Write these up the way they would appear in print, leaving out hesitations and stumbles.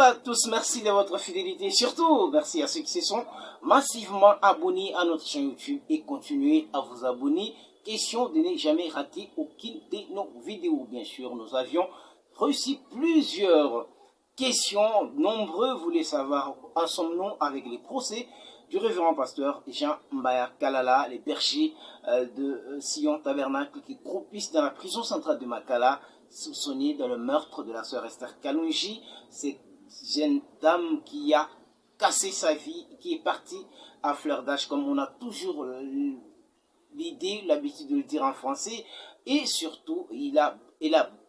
à tous, merci de votre fidélité. Surtout, merci à ceux qui se sont massivement abonnés à notre chaîne YouTube et continuez à vous abonner. Question de ne jamais rater aucune de nos vidéos. Bien sûr, nous avions reçu plusieurs questions. Nombreux voulaient savoir en sommes-nous avec les procès du révérend pasteur Jean Mbaya Kalala, les bergers de Sion Tabernacle qui croupissent dans la prison centrale de Makala, soupçonnés dans le meurtre de la sœur Esther Kalonji, cette jeune dame qui a cassé sa vie, qui est partie à fleur d'âge, comme on a toujours l'habitude de le dire en français, et surtout, il a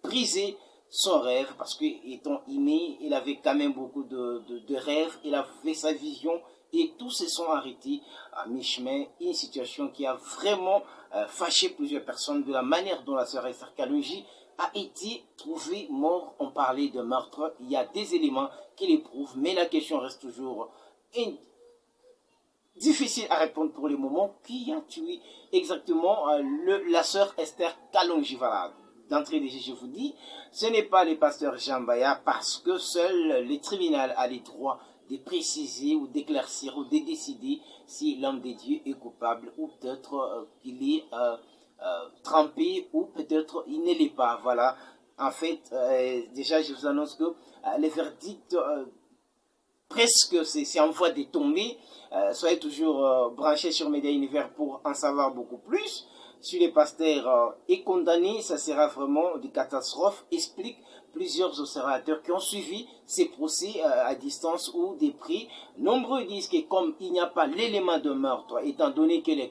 brisé son rêve, parce que étant aimé, il avait quand même beaucoup de rêves, il a fait sa vision, et tous se sont arrêtés à mi-chemin. Une situation qui a vraiment fâché plusieurs personnes de la manière dont la sœur Esther Kalonji a été trouvée mort. On parlait de meurtre, il y a des éléments qui les prouvent, mais la question reste toujours difficile à répondre pour le moment. Qui a tué exactement la sœur Esther Kalonji? Voilà. D'entrée déjà, je vous dis, ce n'est pas le pasteur Jean Mbaya, parce que seul le tribunal a les droits de préciser ou d'éclaircir ou de décider si l'homme de Dieu est coupable ou peut-être qu'il est trempé ou peut-être il ne l'est pas. Voilà. En fait, déjà, je vous annonce que le verdict presque c'est en voie de tomber. Soyez toujours branchés sur Média Univers pour en savoir beaucoup plus. Si le pasteur est condamné, ça sera vraiment des catastrophes, explique plusieurs observateurs qui ont suivi ces procès à distance ou des prix. Nombreux disent que comme il n'y a pas l'élément de meurtre, étant donné que les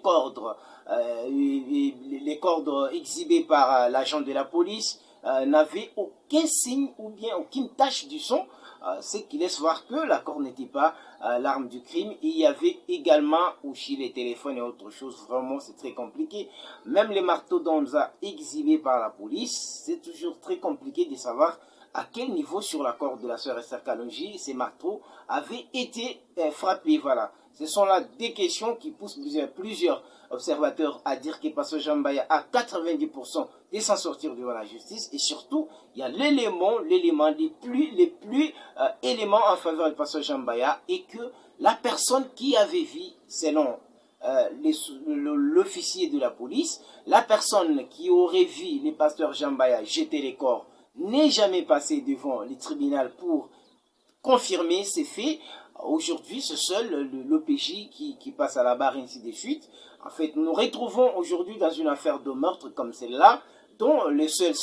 cordes exhibées par l'agent de la police n'avaient aucun signe ou bien aucune tache du sang, ce qui laisse voir que la corde n'était pas l'arme du crime. Et il y avait également aussi les téléphones et autre chose. Vraiment, c'est très compliqué. Même les marteaux d'Onza exhibés par la police, c'est toujours très compliqué de savoir à quel niveau sur la corde de la sœur Esther Kalonji ces marteaux avaient été frappés. Voilà. Ce sont là des questions qui poussent plusieurs observateurs à dire que Pasteur Jean Mbaya a 90% de s'en sortir devant la justice. Et surtout, il y a l'élément les plus éléments en faveur du Pasteur Jean Mbaya, et que la personne qui avait vu, selon l'officier de la police, la personne qui aurait vu le pasteur Jean Mbaya jeter les corps n'est jamais passé devant le tribunal pour confirmer ces faits. Aujourd'hui, c'est seul l'OPJ qui passe à la barre, ainsi de suite. En fait, nous nous retrouvons aujourd'hui dans une affaire de meurtre comme celle-là, dont les seuls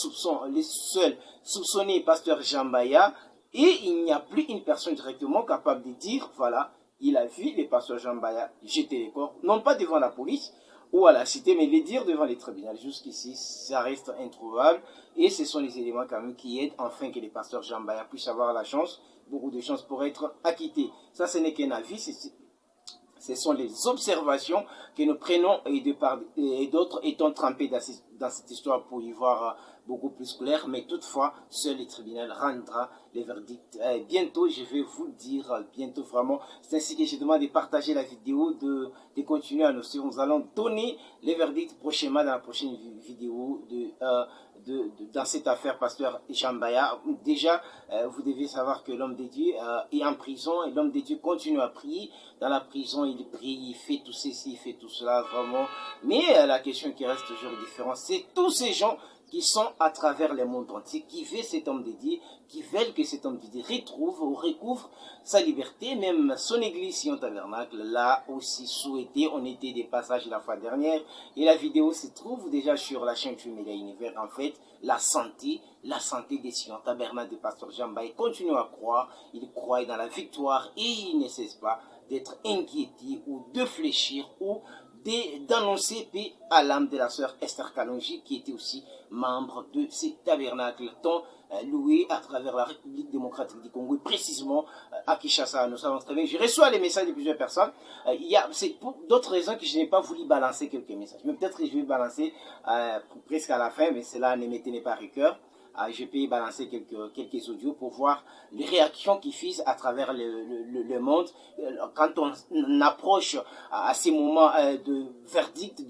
soupçonnés pasteur Jean Mbaya, et il n'y a plus une personne directement capable de dire, voilà, il a vu les pasteurs Jean Mbaya jeter les corps, non pas devant la police ou à la cité, mais les dire devant les tribunaux. Jusqu'ici, ça reste introuvable, et ce sont les éléments quand même qui aident enfin que les pasteurs Jean Mbaya puissent avoir la chance, beaucoup de chances pour être acquittés. Ça, ce n'est qu'un avis, ce sont les observations que nous prenons, et d'autres étant trempés dans cette histoire pour y voir beaucoup plus clair. Mais toutefois, seul le tribunal rendra les verdicts. Bientôt, je vais vous le dire, bientôt vraiment. C'est ainsi que je demande de partager la vidéo, de continuer à nous suivre. Nous allons donner les verdicts prochainement dans la prochaine vidéo dans cette affaire pasteur Jean Mbaya. Déjà, vous devez savoir que l'homme de Dieu est en prison, et l'homme de Dieu continue à prier. Dans la prison, il prie, il fait tout ceci, il fait tout cela, vraiment. Mais la question qui reste toujours différente, c'est tous ces gens qui sont à travers le monde entier, qui veulent cet homme de Dieu, qui veulent que cet homme de Dieu retrouve ou recouvre sa liberté. Même son église Sion Tabernacle l'a aussi souhaité. On était des passages la fois dernière, et la vidéo se trouve déjà sur la chaîne YouTube Média Univers. En fait, la santé des Sion Tabernacle de pasteur Jean Mbaya, il continue à croire, il croit dans la victoire, et il ne cesse pas d'être inquiété ou de fléchir ou d'annoncer paix à l'âme de la sœur Esther Kalonji, qui était aussi membre de ces tabernacles tant loués à travers la République démocratique du Congo, et précisément à Kinshasa. Nous savons très bien, je reçois les messages de plusieurs personnes. C'est pour d'autres raisons que je n'ai pas voulu balancer quelques messages. Mais peut-être que je vais balancer presque à la fin, mais cela ne me tenait pas à cœur. Je peux balancer quelques audios pour voir les réactions qui fusent à travers le monde. Quand on approche à ces moments de verdict,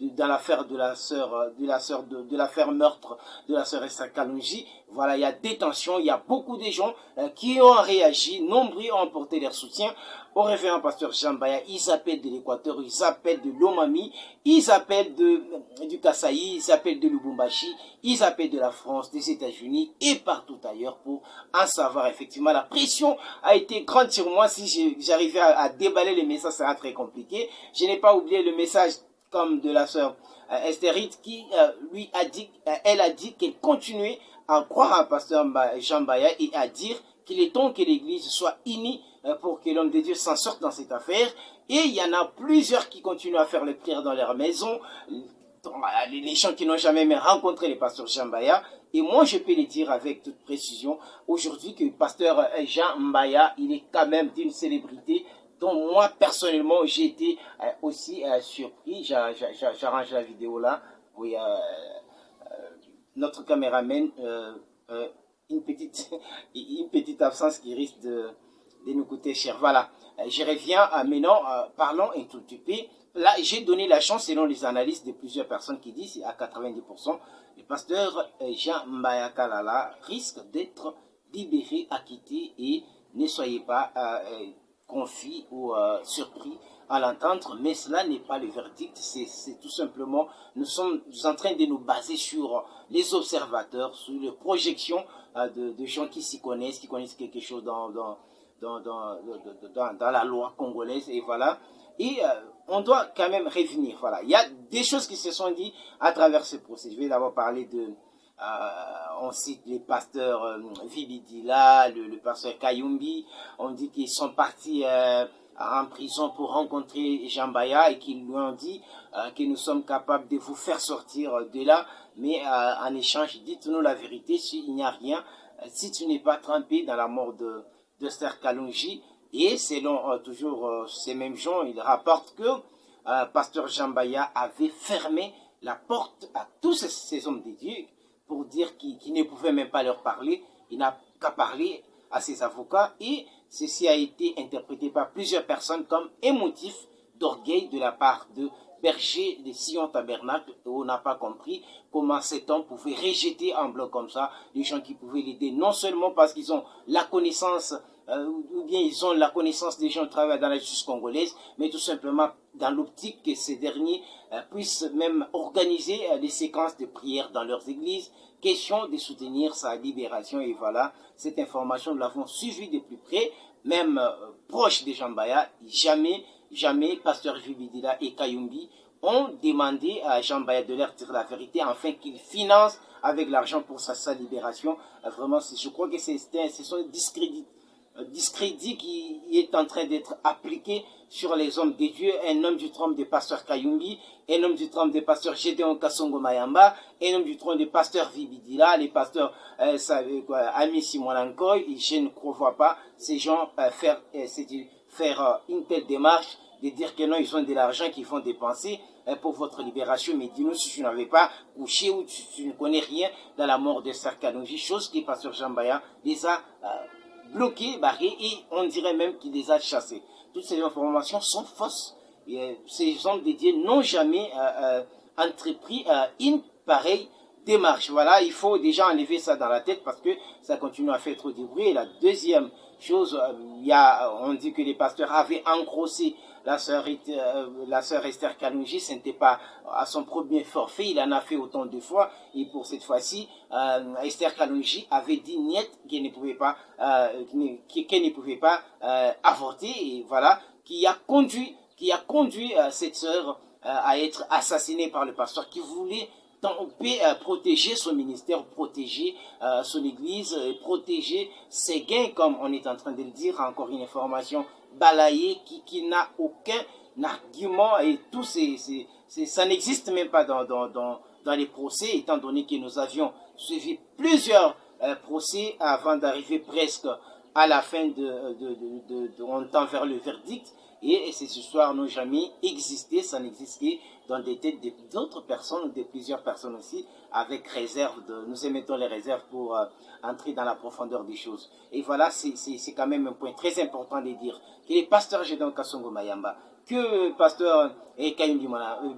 dans l'affaire de l'affaire meurtre de la sœur Esther Kalonji. Voilà, il y a détention, il y a beaucoup de gens qui ont réagi, nombreux ont porté leur soutien au révérend pasteur Jambaya. Ils appellent de l'Équateur, ils appellent de l'Omami, ils appellent du Kasaï, ils appellent de Lubumbashi, ils appellent de la France, des États-Unis et partout ailleurs pour en savoir effectivement. La pression a été grande sur moi. Si j'arrivais à déballer les messages, ça sera très compliqué. Je n'ai pas oublié le message comme de la sœur Estherite qui lui a dit, elle a dit qu'elle continuait à croire en pasteur Jambaya et à dire qu'il est temps que l'Église soit unie pour que l'homme de Dieu s'en sorte dans cette affaire. Et il y en a plusieurs qui continuent à faire les prières dans leur maison, les gens qui n'ont jamais même rencontré le pasteur Jambaya. Et moi, je peux le dire avec toute précision aujourd'hui que le pasteur Jean Mbaya, il est quand même d'une célébrité dont moi, personnellement, j'ai été aussi surpris. J'arrange la vidéo là. Oui, notre caméraman, une petite absence qui risque de nous coûter cher. Voilà, je reviens maintenant, parlons un tout petit peu. Là, j'ai donné la chance, selon les analyses de plusieurs personnes qui disent à 90%, le pasteur Jean Mbaya Kalala risque d'être libéré, acquitté et ne soyez pas confus ou surpris à l'entendre, mais cela n'est pas le verdict, c'est tout simplement, nous sommes en train de nous baser sur les observateurs, sur les projections de gens qui s'y connaissent, qui connaissent quelque chose dans la loi congolaise, et voilà. Et on doit quand même revenir, voilà. Il y a des choses qui se sont dites à travers ce procès. Je vais d'abord parler de... on cite les pasteurs Vibidila, le pasteur Kayumbi. On dit qu'ils sont partis en prison pour rencontrer Jambaya et qu'ils lui ont dit que nous sommes capables de vous faire sortir de là. Mais en échange, dites-nous la vérité, s'il n'y a rien, si tu n'es pas trempé dans la mort de Esther Kalonji. Et selon toujours ces mêmes gens, ils rapportent que pasteur Jambaya avait fermé la porte à tous ces hommes de Dieu pour dire qu'il ne pouvait même pas leur parler. Il n'a qu'à parler à ses avocats et ceci a été interprété par plusieurs personnes comme un motif d'orgueil de la part de berger de Sion Tabernacle. On n'a pas compris comment cet homme pouvait rejeter en bloc comme ça les gens qui pouvaient l'aider, non seulement parce qu'ils ont la connaissance ou bien ils ont la connaissance des gens qui travaillent dans la justice congolaise, mais tout simplement dans l'optique que ces derniers puissent même organiser des séquences de prières dans leurs églises, question de soutenir sa libération. Et voilà, cette information, nous l'avons suivie de plus près, même proche de Jambaya. Jamais pasteur Vibidila et Kayumbi ont demandé à Jambaya de leur dire la vérité afin qu'il finance avec l'argent pour sa libération. Vraiment, je crois que ce sont discrédit qui est en train d'être appliqué sur les hommes de Dieu, un homme du trône de pasteur Kayumbi, un homme du trône de pasteur Gédéon Kassongo Mayamba, un homme du trône de pasteur Vibidila, les pasteurs Ami Simonankoy. Je ne crois pas ces gens faire une telle démarche de dire que non, ils ont de l'argent qu'ils vont dépenser pour votre libération. Mais dis-nous si tu n'avais pas couché ou tu ne connais rien dans la mort de Esther Kalonji, chose que pasteur Jambaya les a bloqués, barrés, et on dirait même qu'il les a chassés. Toutes ces informations sont fausses. Et ces hommes de Dieu n'ont jamais entrepris une pareille démarche. Voilà, il faut déjà enlever ça dans la tête parce que ça continue à faire trop de bruit. Et la deuxième chose, on dit que les pasteurs avaient engrossé la sœur Esther Kalonji. Ce n'était pas à son premier forfait, il en a fait autant de fois. Et pour cette fois-ci, Esther Kalonji avait dit niet qu'elle ne pouvait pas, avorter. Et voilà, qui a conduit cette sœur à être assassinée par le pasteur qui voulait protéger son ministère, protéger son église, protéger ses gains, comme on est en train de le dire. Encore une information balayée qui n'a aucun argument, et tout ça n'existe même pas dans les procès, étant donné que nous avions suivi plusieurs procès avant d'arriver presque à la fin on tend vers le verdict. Et ces histoires n'ont jamais existé, ça n'existait dans des têtes d'autres personnes, de plusieurs personnes aussi, avec réserve. Nous émettons les réserves pour entrer dans la profondeur des choses. Et voilà, c'est quand même un point très important de dire que les pasteurs Gédéon Kassongo Mayamba, que pasteur Kayumbi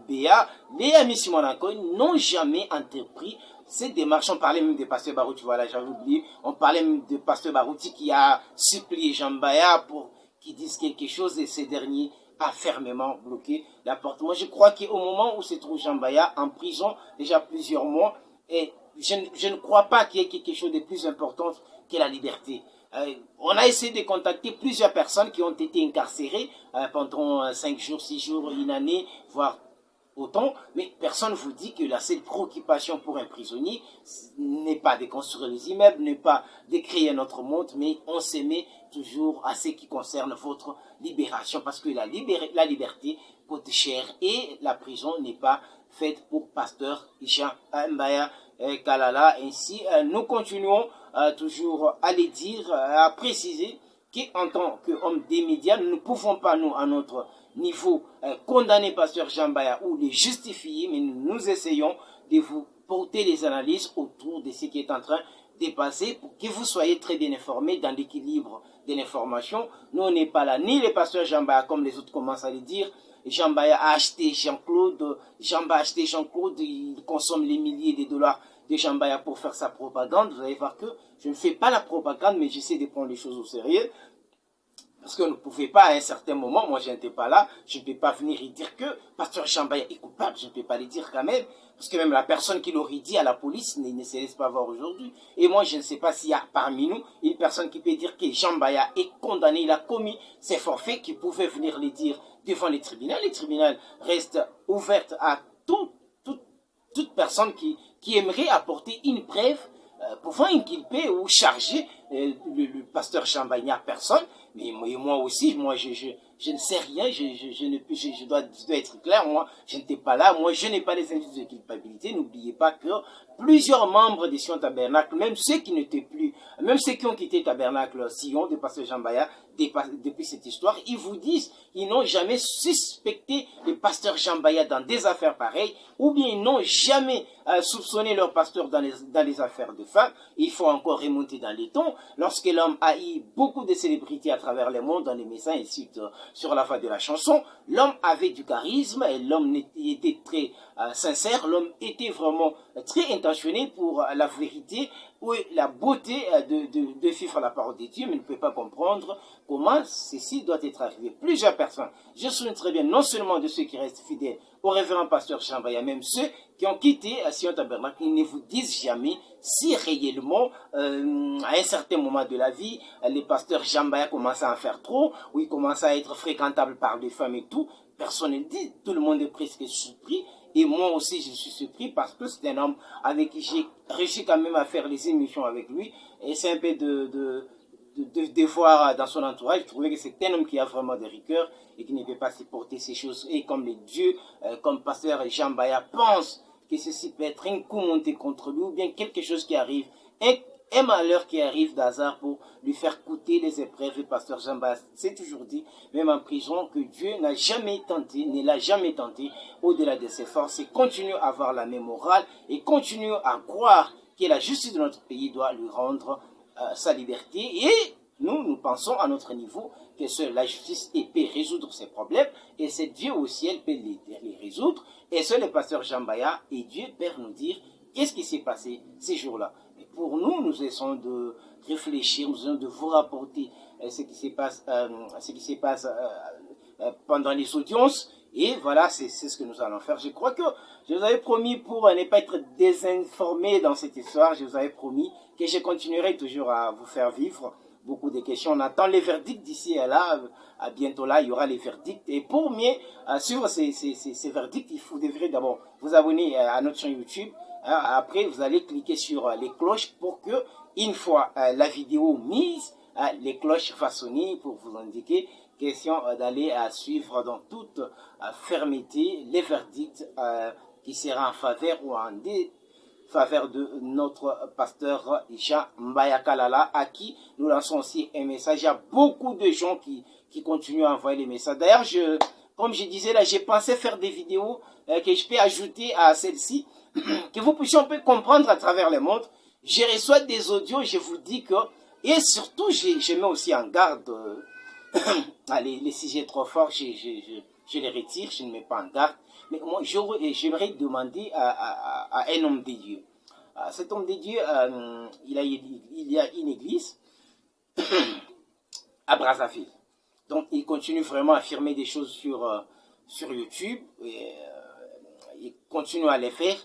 Béa, les amis Simonako n'ont jamais entrepris cette démarche. On parlait même de pasteur Barouti, voilà, j'avais oublié, on parlait même de pasteur Barouti qui a supplié Jambaya pour qu'il dise quelque chose et ces derniers a fermement bloqué la porte. Moi, je crois qu'au moment où se trouve Jambaya en prison, déjà plusieurs mois, et je ne crois pas qu'il y ait quelque chose de plus important que la liberté. On a essayé de contacter plusieurs personnes qui ont été incarcérées pendant 5 jours, 6 jours, une année, voire autant, mais personne ne vous dit que la seule préoccupation pour un prisonnier n'est pas de construire les immeubles, n'est pas de créer notre monde, mais on se met toujours à ce qui concerne votre libération, parce que la liberté coûte cher et la prison n'est pas faite pour pasteur Isha Mbaya Kalala. Ainsi, nous continuons toujours à le dire, à préciser qu'en tant qu'homme des médias, nous ne pouvons pas, nous, à notre niveau, condamner pasteur Jambaya ou le justifier, mais nous essayons de vous porter les analyses autour de ce qui est en train de passer pour que vous soyez très bien informés dans l'équilibre de l'information. Nous, on n'est pas là, ni le pasteur Jambaya, comme les autres commencent à le dire. Jambaya a acheté Jean-Claude, Jambaya a acheté Jean-Claude, il consomme les milliers de dollars de Jambaya pour faire sa propagande. Vous allez voir que je ne fais pas la propagande, mais j'essaie de prendre les choses au sérieux. Parce qu'on ne pouvait pas à un certain moment, moi je n'étais pas là, je ne peux pas venir y dire que pasteur Jambaya est coupable, je ne peux pas le dire quand même, parce que même la personne qui l'aurait dit à la police ne se laisse pas voir aujourd'hui. Et moi je ne sais pas s'il y a parmi nous une personne qui peut dire que Jambaya est condamné, il a commis ses forfaits, qui pouvait venir le dire devant les tribunaux. Les tribunaux restent ouverts à toute personne qui aimerait apporter une preuve pouvant inculper ou charger le pasteur Jambaya. Il n'y a personne, mais moi aussi, je ne sais rien, je dois être clair, moi je n'étais pas là, moi je n'ai pas les indices de culpabilité. N'oubliez pas que plusieurs membres de Sion Tabernacle, même ceux qui n'étaient plus, même ceux qui ont quitté Tabernacle Sion de pasteur Jambaya depuis cette histoire, ils vous disent ils n'ont jamais suspecté le pasteur Jambaya dans des affaires pareilles, ou bien ils n'ont jamais soupçonné leur pasteur dans les affaires de femmes. Il faut encore remonter dans les temps, lorsque l'homme a eu beaucoup de célébrités à travers le monde, dans les messages et suite sur la voie de la chanson, l'homme avait du charisme et l'homme était très sincère, l'homme était vraiment très intentionné pour la vérité ou la beauté de vivre la parole de Dieu, mais ne peut pas comprendre comment ceci doit être arrivé. Plusieurs personnes, je me souviens très bien, non seulement de ceux qui restent fidèles au révérend pasteur Jambaya, même ceux qui ont quitté Sion Tabernacle, ils ne vous disent jamais si réellement, à un certain moment de la vie, les pasteurs Jambaya commencent à en faire trop, ou ils commencent à être fréquentables par des femmes et tout. Personne ne dit, tout le monde est presque surpris. Et moi aussi, je suis surpris parce que c'est un homme avec qui j'ai réussi quand même à faire les émissions avec lui. Et c'est un peu de voir dans son entourage. Je trouvais que c'est un homme qui a vraiment des rigueurs et qui ne peut pas supporter ces choses. Et comme les dieux, comme pasteur Jambaya pense que ceci peut être un coup monté contre lui ou bien quelque chose qui arrive, un malheur qui arrive d'hasard pour lui faire coûter les épreuves. Le pasteur Jambaya s'est toujours dit, même en prison, que Dieu n'a jamais tenté, ne l'a jamais tenté au-delà de ses forces, et continue à avoir la même morale et continue à croire que la justice de notre pays doit lui rendre sa liberté. Et nous pensons à notre niveau que seule la justice peut résoudre ces problèmes, et c'est Dieu au ciel peut les résoudre, et seul le pasteur Jambaya et Dieu peuvent nous dire qu'est-ce qui s'est passé ces jours-là. Mais pour nous, nous essayons de réfléchir, nous essayons de vous rapporter ce qui se passe pendant les audiences, et voilà, c'est ce que nous allons faire. Je crois que je vous avais promis, pour ne pas être désinformé dans cette histoire, je vous avais promis que je continuerai toujours à vous faire vivre beaucoup de questions. On attend les verdicts d'ici et là. À bientôt là, il y aura les verdicts. Et pour mieux suivre ces verdicts, vous devrez d'abord vous abonner à notre chaîne YouTube. Après, vous allez cliquer sur les cloches pour que, une fois la vidéo mise, les cloches vont sonner pour vous indiquer question d'aller suivre dans toute fermeté les verdicts qui seront en faveur ou en défaveur de notre pasteur Jambaya Kalala, à qui nous lançons aussi un message. Il y a beaucoup de gens qui continuent à envoyer les messages. D'ailleurs, comme je disais là, j'ai pensé faire des vidéos que je peux ajouter à celle-ci, que vous puissiez un peu comprendre à travers le monde. Je reçois des audios, je vous dis que, et surtout, je mets aussi en garde les sujets trop forts, je je les retire, je ne mets pas en garde. Mais moi, j'aimerais demander à un homme de Dieu. Cet homme de Dieu, il y a une église à Brazzaville. Donc, il continue vraiment à affirmer des choses sur YouTube. Il continue à les faire.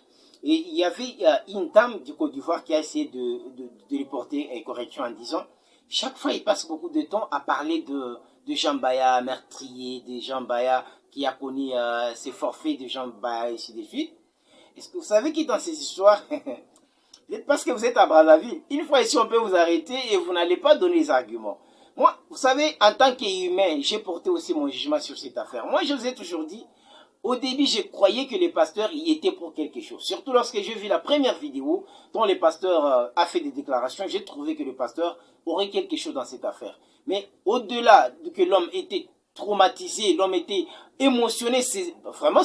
Et il y avait une dame du Côte d'Ivoire qui a essayé de lui porter correction en disant, chaque fois il passe beaucoup de temps à parler de Jean Baya meurtrier, de Jean Baya qui a connu ses forfaits de Jean Baya et ainsi de suite. Est-ce que vous savez qui dans ces histoires, parce que vous êtes à Brazzaville, une fois ici on peut vous arrêter et vous n'allez pas donner les arguments. Moi, vous savez, en tant qu'humain, j'ai porté aussi mon jugement sur cette affaire. Moi, je vous ai toujours dit, au début, je croyais que les pasteurs y étaient pour quelque chose. Surtout lorsque j'ai vu la première vidéo dont le pasteur a fait des déclarations, j'ai trouvé que le pasteur aurait quelque chose dans cette affaire. Mais au-delà de que l'homme était traumatisé, l'homme était émotionné, vraiment,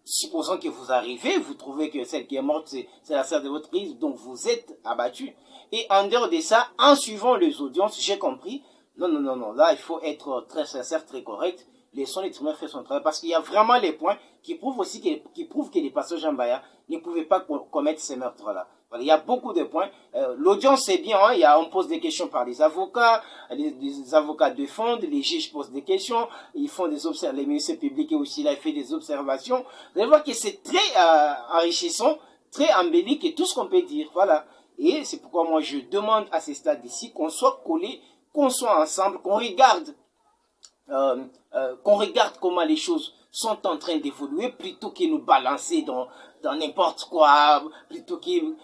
supposons que vous arrivez, vous trouvez que celle qui est morte, c'est la sœur de votre fils, donc vous êtes abattu. Et en dehors de ça, en suivant les audiences, j'ai compris, non, là, il faut être très sincère, très correct. Laissons l'être humain faire son travail, parce qu'il y a vraiment les points qui prouvent aussi que les pasteurs Jean Baya ne pouvaient pas commettre ces meurtres-là. Voilà, il y a beaucoup de points. L'audience, c'est bien, hein, on pose des questions par les avocats, les avocats défendent, les juges posent des questions, ils font des observations, les ministères publics aussi, là, ils font des observations. Vous allez voir que c'est très enrichissant, très embellique, et tout ce qu'on peut dire, voilà. Et c'est pourquoi moi, je demande à ces stades ici qu'on soit collés, qu'on soit ensemble, qu'on regarde comment les choses sont en train d'évoluer plutôt que nous balancer dans n'importe quoi, plutôt que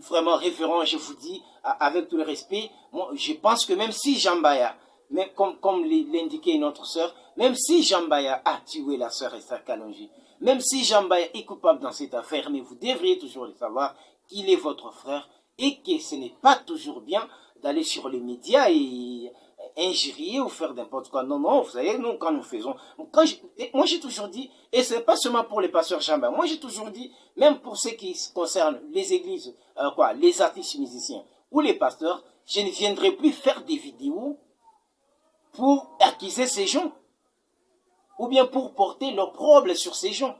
vraiment référent, je vous dis, avec tout le respect, moi, je pense que même si Jean Baya, mais comme l'indiquait notre sœur, même si Jean Baya a tué la sœur Esther Kalonji, même si Jean Baya est coupable dans cette affaire, mais vous devriez toujours le savoir qu'il est votre frère et que ce n'est pas toujours bien d'aller sur les médias et injurier ou faire n'importe quoi. Non, vous savez, nous, quand nous faisons... moi, j'ai toujours dit, et ce n'est pas seulement pour les pasteurs Jean Baya, moi, j'ai toujours dit, même pour ceux qui concernent les églises, les artistes musiciens ou les pasteurs, je ne viendrai plus faire des vidéos pour accuser ces gens ou bien pour porter leur problème sur ces gens.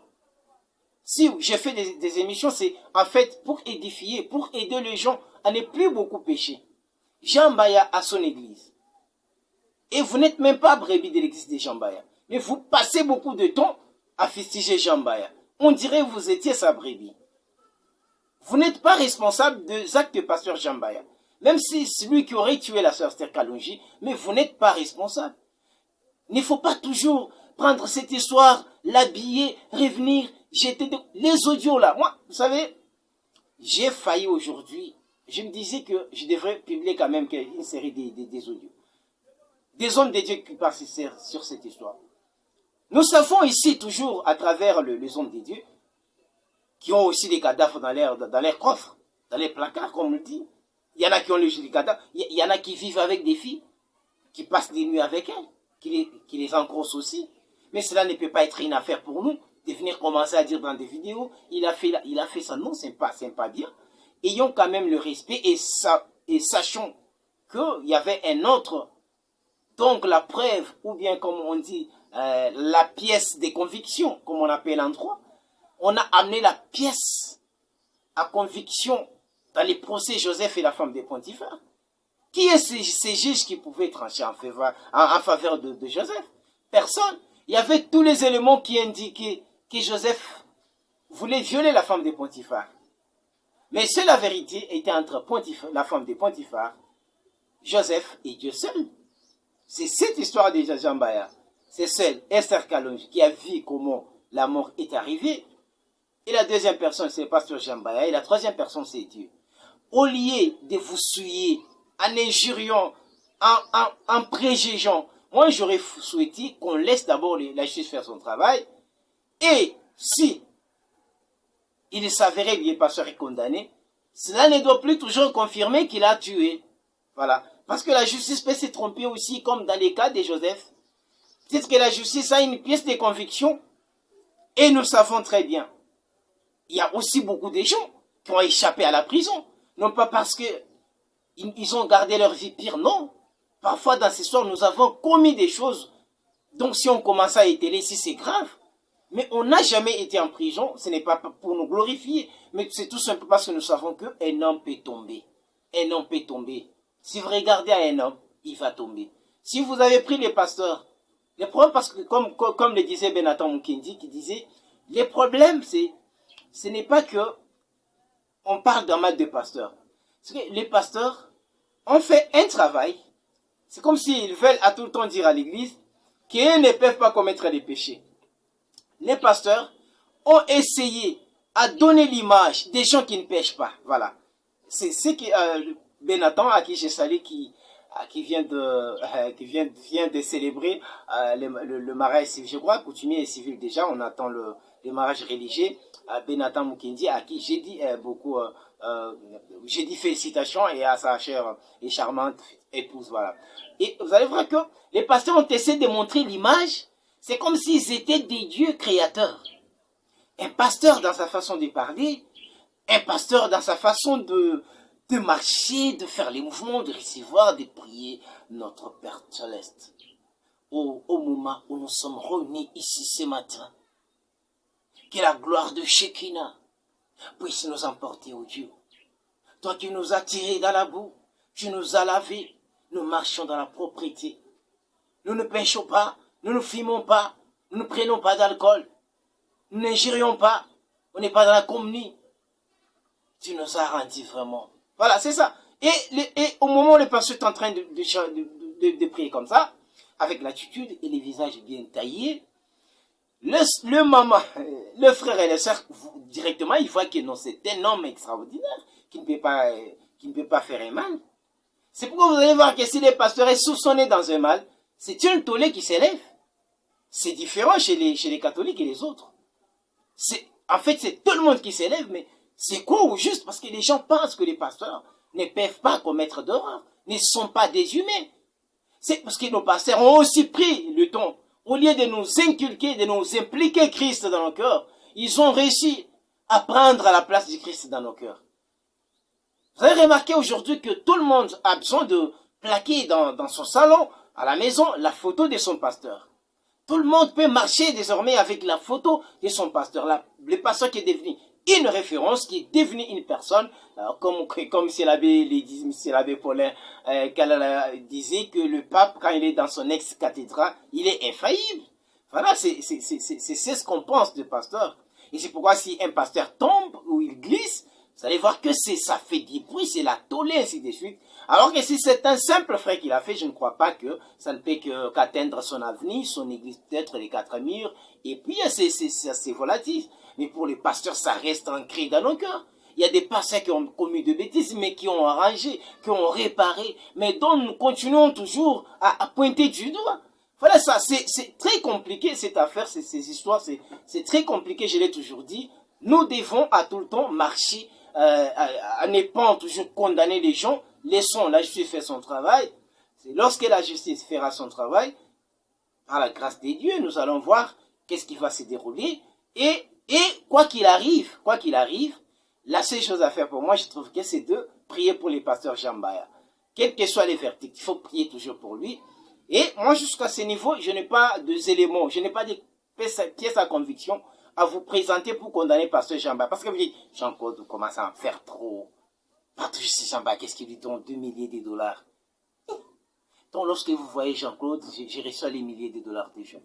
Si j'ai fait des émissions, c'est en fait pour édifier, pour aider les gens à ne plus beaucoup pécher. Jean Baya a son église. Et vous n'êtes même pas brebis de l'église de Jean Baya. Mais vous passez beaucoup de temps à fustiger Jean Baya. On dirait que vous étiez sa brebis. Vous n'êtes pas responsable des actes de pasteur Jean Baya. Même si c'est lui qui aurait tué la sœur Esther Kalonji, mais vous n'êtes pas responsable. Il ne faut pas toujours prendre cette histoire, l'habiller, revenir, jeter les audios là. Moi, vous savez, j'ai failli aujourd'hui. Je me disais que je devrais publier quand même une série des audios. Des hommes de Dieu qui parlent sur cette histoire. Nous savons ici toujours à travers les hommes de Dieu qui ont aussi des cadavres dans leurs coffres, dans les placards comme on le dit. Il y en a qui ont les cadavres, il y en a qui vivent avec des filles, qui passent des nuits avec elles, qui les engrossent aussi. Mais cela ne peut pas être une affaire pour nous de venir commencer à dire dans des vidéos, il a fait ça. Non, c'est pas bien. Ayons quand même le respect et sachons qu'il y avait un autre. Donc la preuve, ou bien comme on dit, la pièce de conviction, comme on appelle en droit, on a amené la pièce à conviction dans les procès Joseph et la femme de Potiphar. Qui est ces juges qui pouvaient trancher en faveur de Joseph? Personne. Il y avait tous les éléments qui indiquaient que Joseph voulait violer la femme de Potiphar. Mais seule la vérité était entre la femme de Potiphar, Joseph et Dieu seul. C'est cette histoire de Jean Baya. C'est celle, Esther Kalonji, qui a vu comment la mort est arrivée. Et la deuxième personne, c'est le pasteur Jean Baya. Et la troisième personne, c'est Dieu. Au lieu de vous souiller en injuriant, en préjugeant, moi j'aurais souhaité qu'on laisse d'abord la justice faire son travail. Et si il s'avérait que le pasteur est condamné, cela ne doit plus toujours confirmer qu'il a tué. Voilà. Parce que la justice peut se tromper aussi, comme dans les cas de Joseph. Peut-être que la justice a une pièce de conviction. Et nous savons très bien. Il y a aussi beaucoup de gens qui ont échappé à la prison. Non pas parce qu'ils ont gardé leur vie pire, non. Parfois, dans cette histoire, nous avons commis des choses Donc si on commence à étaler, si c'est grave, mais on n'a jamais été en prison, ce n'est pas pour nous glorifier, mais c'est tout simplement parce que nous savons qu'un homme peut tomber. Un homme peut tomber. Si vous regardez à un homme, il va tomber. Si vous avez pris les pasteurs, les problèmes, parce que comme le disait Benathan Mukendi, qui disait, les problèmes, ce n'est pas que on parle d'un mal de pasteurs. C'est que les pasteurs ont fait un travail. C'est comme s'ils veulent à tout le temps dire à l'église qu'ils ne peuvent pas commettre des péchés. Les pasteurs ont essayé à donner l'image des gens qui ne pêchent pas. Voilà. C'est ce que Benathan, à qui j'ai salué, qui vient de célébrer le mariage civil. Je crois coutumier et civil déjà. On attend le mariage religieux. Benathan Mukendi, à qui j'ai dit j'ai dit félicitations, et à sa chère et charmante épouse. Voilà. Et vous allez voir que les pasteurs ont essayé de montrer l'image. C'est comme s'ils étaient des dieux créateurs. Un pasteur dans sa façon de parler, un pasteur dans sa façon de marcher, de faire les mouvements, de recevoir, de prier notre Père Céleste. Au moment où nous sommes réunis ici ce matin, que la gloire de Shekinah puisse nous emporter, au Dieu. Toi qui nous as tirés dans la boue, tu nous as lavés, nous marchons dans la propriété. Nous ne péchons pas, nous ne fumons pas, nous ne prenons pas d'alcool, nous n'ingérions pas, on n'est pas dans la communie. Tu nous as rendus vraiment. Voilà, c'est ça. Et au moment où le pasteur est en train de prier comme ça, avec l'attitude et les visages bien taillés, le maman, le frère et le soeur, directement, il voit que non, c'est un homme extraordinaire qui ne peut pas faire un mal. C'est pourquoi vous allez voir que si le pasteur est soupçonné dans un mal, c'est un tollé qui s'élève. C'est différent chez les catholiques et les autres. En fait, c'est tout le monde qui s'élève, mais c'est quoi au juste? Parce que les gens pensent que les pasteurs ne peuvent pas commettre d'horreur, ne sont pas des humains. C'est parce que nos pasteurs ont aussi pris le temps. Au lieu de nous inculquer, de nous impliquer Christ dans nos cœurs, ils ont réussi à prendre la place du Christ dans nos cœurs. Vous avez remarqué aujourd'hui que tout le monde a besoin de plaquer dans son salon, à la maison, la photo de son pasteur. Tout le monde peut marcher désormais avec la photo de son pasteur. Le pasteur qui est devenu une référence, qui est devenu une personne, comme c'est l'abbé Paulin disait que le pape, quand il est dans son ex-cathédrale, il est infaillible. Voilà, c'est ce qu'on pense de pasteur. Et c'est pourquoi si un pasteur tombe ou il glisse, vous allez voir que ça fait du bruit, c'est la tollée, ainsi de suite. Alors que si c'est un simple frère qui l'a fait, je ne crois pas que ça ne peut qu'atteindre son avenir, son église peut-être les 4 murs, et puis c'est volatile. Mais pour les pasteurs, ça reste ancré dans nos cœurs. Il y a des pasteurs qui ont commis de bêtises, mais qui ont arrangé, qui ont réparé, mais dont nous continuons toujours à pointer du doigt. Voilà, ça, c'est très compliqué cette affaire, ces histoires, c'est très compliqué, je l'ai toujours dit. Nous devons à tout le temps marcher, à ne pas toujours condamner les gens. Laissons la justice faire son travail. C'est lorsque la justice fera son travail, par la grâce de Dieu, nous allons voir qu'est-ce qui va se dérouler. Et quoi qu'il arrive, la seule chose à faire pour moi, je trouve que c'est de prier pour les pasteurs Jambaya. Quels que soient les verdicts, il faut prier toujours pour lui. Et moi, jusqu'à ce niveau, je n'ai pas d'éléments, je n'ai pas de pièces à conviction à vous présenter pour condamner pasteur Jambaya. Parce que vous dites, Jean-Claude, vous commencez à en faire trop. Pasteur Jambaya, qu'est-ce qu'il lui donne 2 milliers de dollars? Donc, lorsque vous voyez Jean-Claude, j'ai reçu les milliers de dollars déjà.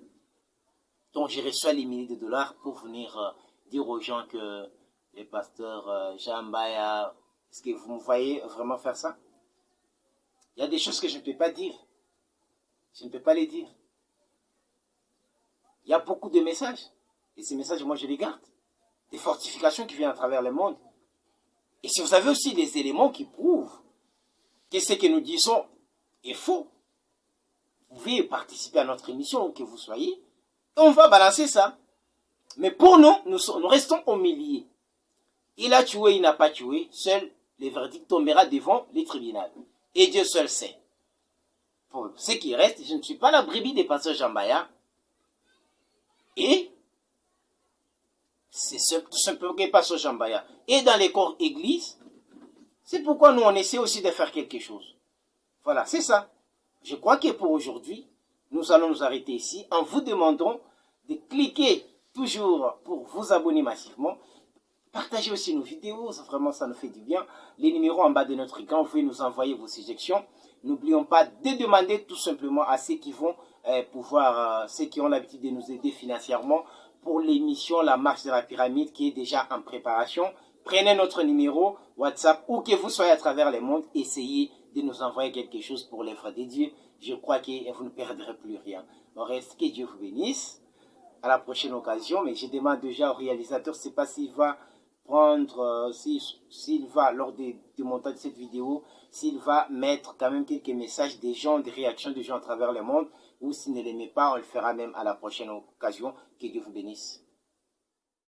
Donc, j'ai reçu les milliers de dollars pour venir dire aux gens que les pasteurs Jambaya, est-ce que vous me voyez vraiment faire ça? Il y a des choses que je ne peux pas dire. Je ne peux pas les dire. Il y a beaucoup de messages. Et ces messages, moi, je les garde. Des fortifications qui viennent à travers le monde. Et si vous avez aussi des éléments qui prouvent que ce que nous disons est faux, vous pouvez participer à notre émission, où que vous soyez, et on va balancer ça. Mais pour nous, nous restons au milieu. Il a tué, il n'a pas tué. Seul le verdict tombera devant les tribunaux. Et Dieu seul sait. Pour ce qui reste, je ne suis pas la brebis des pasteurs Jambaya. Et c'est tout simplement que pasteur Jambaya. Et dans les corps églises, c'est pourquoi nous on essaie aussi de faire quelque chose. Voilà, c'est ça. Je crois que pour aujourd'hui, nous allons nous arrêter ici en vous demandant de cliquer toujours pour vous abonner massivement. Partagez aussi nos vidéos, vraiment ça nous fait du bien. Les numéros en bas de notre écran, vous pouvez nous envoyer vos suggestions. N'oublions pas de demander tout simplement à ceux qui vont ceux qui ont l'habitude de nous aider financièrement pour l'émission La Marche de la Pyramide qui est déjà en préparation. Prenez notre numéro WhatsApp ou que vous soyez à travers le monde, essayez de nous envoyer quelque chose pour l'œuvre de Dieu. Je crois que vous ne perdrez plus rien. On reste, que Dieu vous bénisse. À la prochaine occasion, mais je demande déjà au réalisateur, je ne sais pas s'il va prendre, s'il va, lors du montage de cette vidéo, s'il va mettre quand même quelques messages des gens, des réactions des gens à travers le monde, ou s'il ne les met pas, on le fera même à la prochaine occasion. Que Dieu vous bénisse.